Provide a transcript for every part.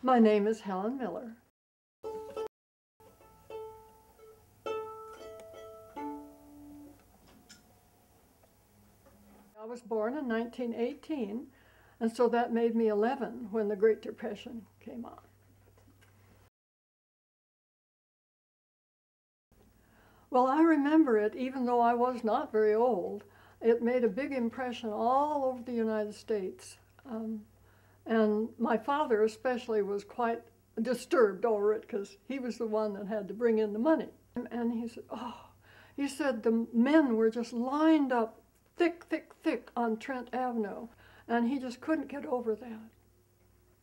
My name is Helen Miller. I was born in 1918, and so that made me 11 when the Great Depression came on. Well, I remember it, even though I was not very old. It made a big impression all over the United States. And my father especially was quite disturbed over it because he was the one that had to bring in the money. And he said, he said the men were just lined up thick, thick, thick on Trent Avenue, and he just couldn't get over that.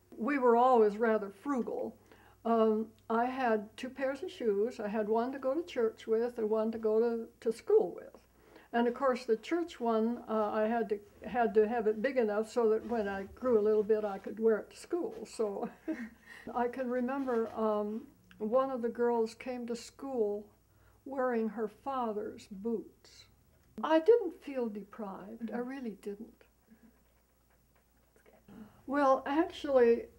We were always rather frugal. I had 2 pairs of shoes. I had one to go to church with and one to go to school with. And of course, the church one, I had to have it big enough so that when I grew a little bit, I could wear it to school. So I can remember one of the girls came to school wearing her father's boots. I didn't feel deprived. I really didn't. Well, actually,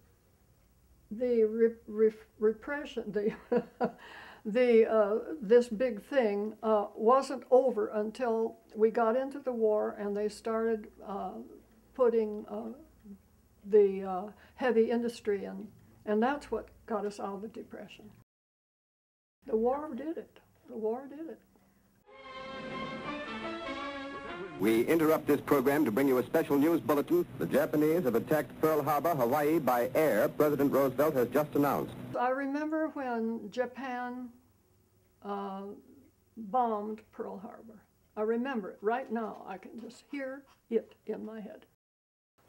the repression, this big thing wasn't over until we got into the war and they started putting the heavy industry in, and that's what got us out of the Depression. The war did it. The war did it. We interrupt this program to bring you a special news bulletin. The Japanese have attacked Pearl Harbor, Hawaii by air, President Roosevelt has just announced. I remember when Japan bombed Pearl Harbor. I remember it right now. I can just hear it in my head.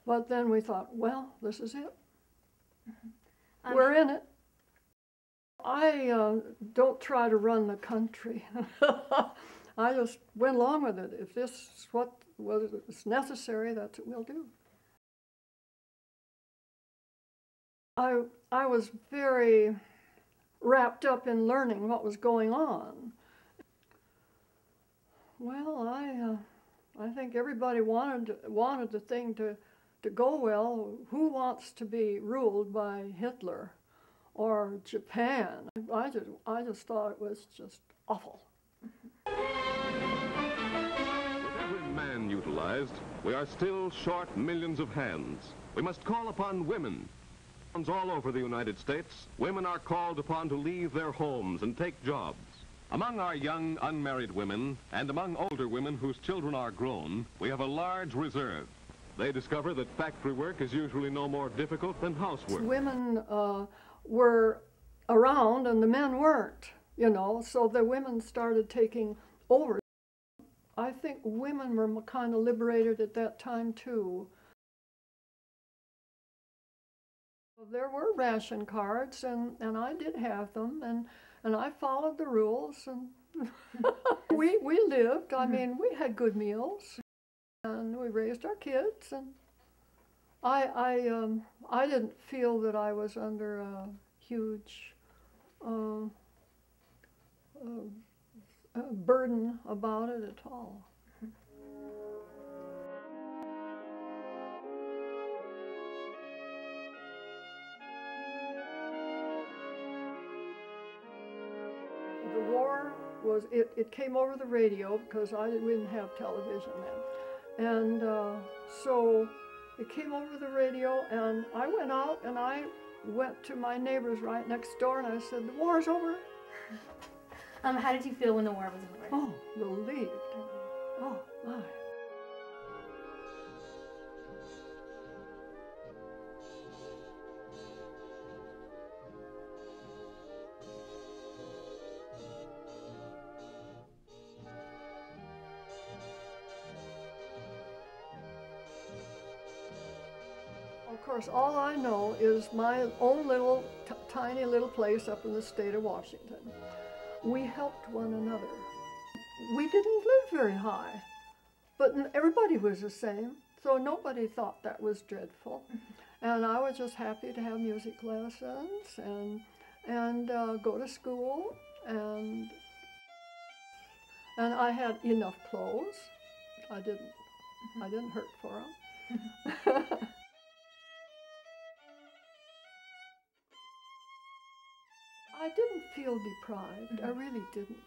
But then we thought, well, this is it. We're in it. I don't try to run the country. I just went along with it. If this is what was necessary, that's what we'll do. I was very wrapped up in learning what was going on. Well, I think everybody wanted the thing to go well. Who wants to be ruled by Hitler or Japan? I just thought it was just awful. With every man utilized, we are still short millions of hands. We must call upon women. All over the United States, women are called upon to leave their homes and take jobs. Among our young unmarried women and among older women whose children are grown, we have a large reserve. They discover that factory work is usually no more difficult than housework. Women were around and the men weren't, you know, so the women started taking over. I think women were kind of liberated at that time too. There were ration cards, and I did have them, and I followed the rules, and we lived. I mean, we had good meals, and we raised our kids, and I didn't feel that I was under a huge burden about it at all. The war was, it came over the radio because we didn't have television then. And so it came over the radio, and I went out and I went to my neighbors right next door and I said, "The war's over." How did you feel when the war was over? Oh, relieved. Oh, my. Of course, all I know is my own little, tiny little place up in the state of Washington. We helped one another. We didn't live very high, but everybody was the same, so nobody thought that was dreadful. And I was just happy to have music lessons and go to school, and I had enough clothes. I didn't hurt for them. I didn't feel deprived. I really didn't.